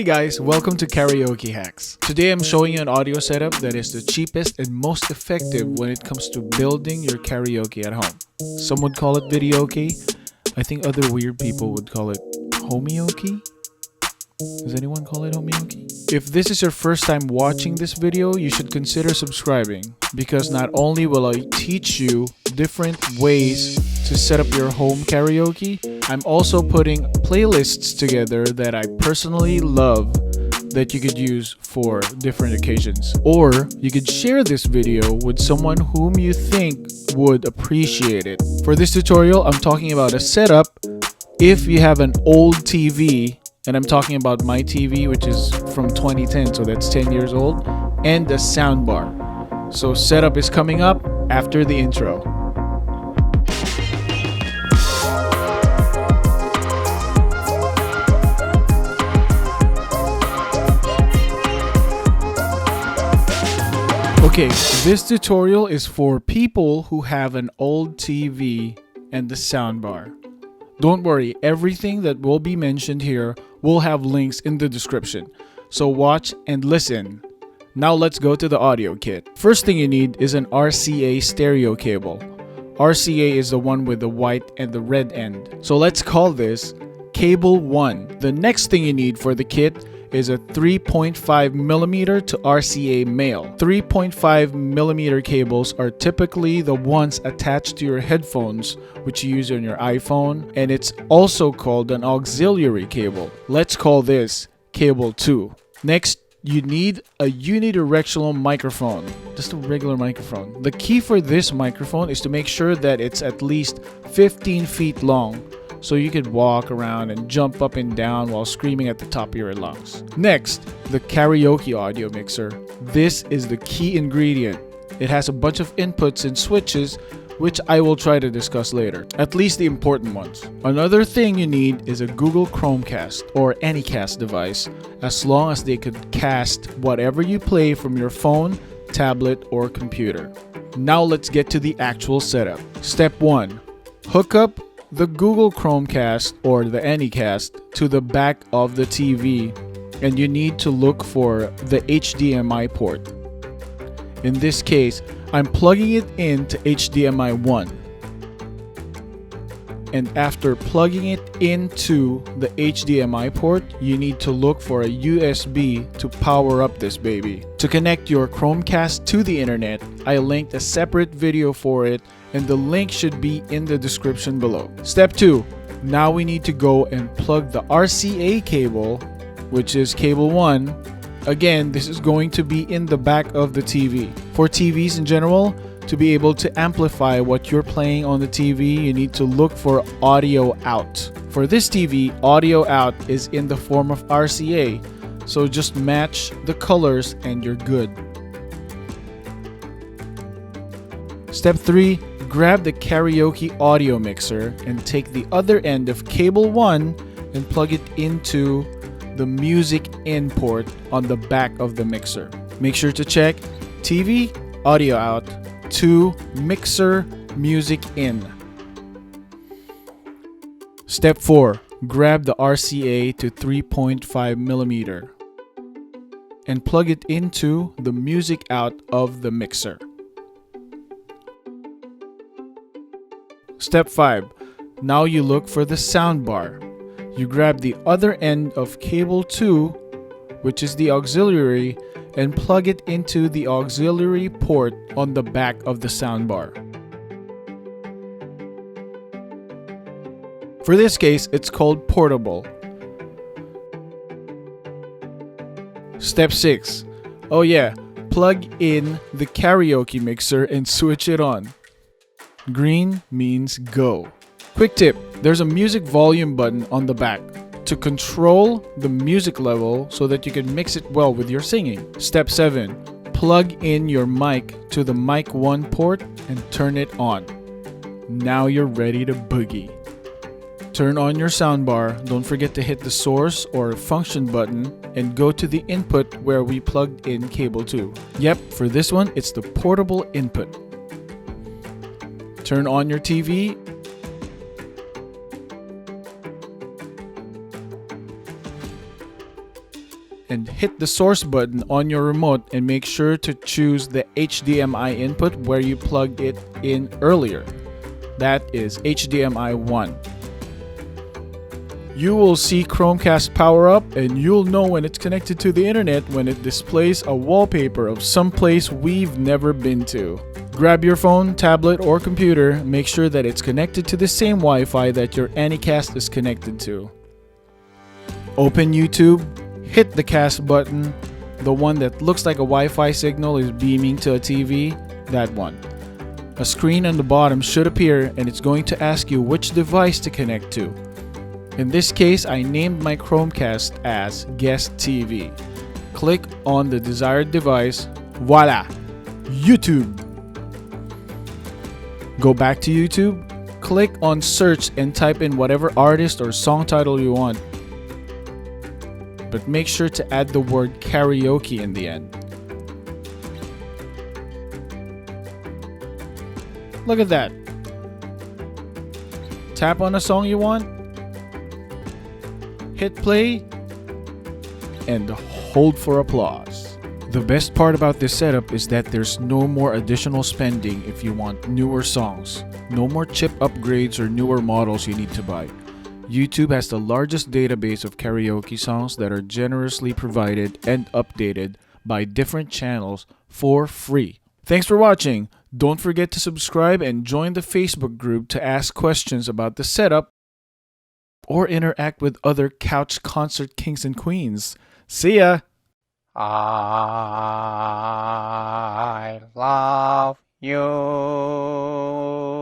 guys, welcome to Karaoke Hacks. Today I'm showing you an audio setup that is the cheapest and most effective when it comes to building your karaoke at home. Some would call it videoke. I think other weird people would call it homeoke. Does anyone call it homeoke? If this is your first time watching this video, you should consider subscribing because not only will I teach you different ways to set up your home karaoke, I'm also putting playlists together that I personally love that you could use for different occasions. Or you could share this video with someone whom you think would appreciate it. For this tutorial, I'm talking about a setup if you have an old TV, and I'm talking about my TV, which is from 2010, so that's 10 years old, and the soundbar. So setup is coming up after the intro. Okay, this tutorial is for people who have an old TV and the soundbar. Don't worry, everything that will be mentioned here will have links in the description. So watch and listen. Now let's go to the audio kit. First thing you need is an RCA stereo cable. RCA is the one with the white and the red end. So let's call this cable 1. The next thing you need for the kit is a 3.5mm to RCA male. 3.5mm cables are typically the ones attached to your headphones, which you use on your iPhone, and it's also called an auxiliary cable. Let's call this cable 2. Next, you need a unidirectional microphone, just a regular microphone. The key for this microphone is to make sure that it's at least 15 feet long, so you could walk around and jump up and down while screaming at the top of your lungs. Next, the karaoke audio mixer. This is the key ingredient. It has a bunch of inputs and switches, which I will try to discuss later, at least the important ones. Another thing you need is a Google Chromecast or any cast device, as long as they could cast whatever you play from your phone, tablet, or computer. Now let's get to the actual setup. Step 1. Hook up the Google Chromecast or the Anycast to the back of the TV, and you need to look for the HDMI port. In this case, I'm plugging it into HDMI 1. And after plugging it into the HDMI port, you need to look for a USB to power up this baby. To connect your Chromecast to the internet, I linked a separate video for it, and the link should be in the description below. Step 2. Now we need to go and plug the RCA cable, which is cable 1. Again, this is going to be in the back of the TV. For TVs in general, to be able to amplify what you're playing on the TV, you need to look for audio out. For this TV, audio out is in the form of RCA, so just match the colors and you're good. Step 3. Grab the karaoke audio mixer and take the other end of cable 1 and plug it into the music in port on the back of the mixer. Make sure to check TV, audio out, to mixer, music in. Step 4. Grab the RCA to 3.5mm and plug it into the music out of the mixer. Step 5. Now you look for the soundbar. You grab the other end of cable 2, which is the auxiliary, and plug it into the auxiliary port on the back of the soundbar. For this case, it's called portable. Step 6. Oh yeah, plug in the karaoke mixer and switch it on. Green means go. Quick tip, there's a music volume button on the back to control the music level so that you can mix it well with your singing. Step 7, plug in your mic to the mic 1 port and turn it on. Now you're ready to boogie. Turn on your soundbar, don't forget to hit the source or function button and go to the input where we plugged in cable 2. Yep, for this one, it's the portable input. Turn on your TV. hit the source button on your remote and make sure to choose the HDMI input where you plugged it in earlier. That is HDMI 1. You will see Chromecast power up, and you'll know when it's connected to the internet when it displays a wallpaper of some place we've never been to. Grab your phone, tablet, or computer, make sure that it's connected to the same Wi-Fi that your Anycast is connected to. Open YouTube, hit the cast button, the one that looks like a Wi-Fi signal is beaming to a TV, that one. A screen on the bottom should appear, and it's going to ask you which device to connect to. In this case, I named my Chromecast as Guest TV. Click on the desired device. Voila! YouTube! Go back to YouTube, click on search and type in whatever artist or song title you want. But make sure to add the word karaoke in the end. Look at that. Tap on a song you want, hit play, and hold for applause. The best part about this setup is that there's no more additional spending if you want newer songs. No more chip upgrades or newer models you need to buy. YouTube has the largest database of karaoke songs that are generously provided and updated by different channels for free. Thanks for watching. Don't forget to subscribe and join the Facebook group to ask questions about the setup or interact with other couch concert kings and queens. See ya! I love you.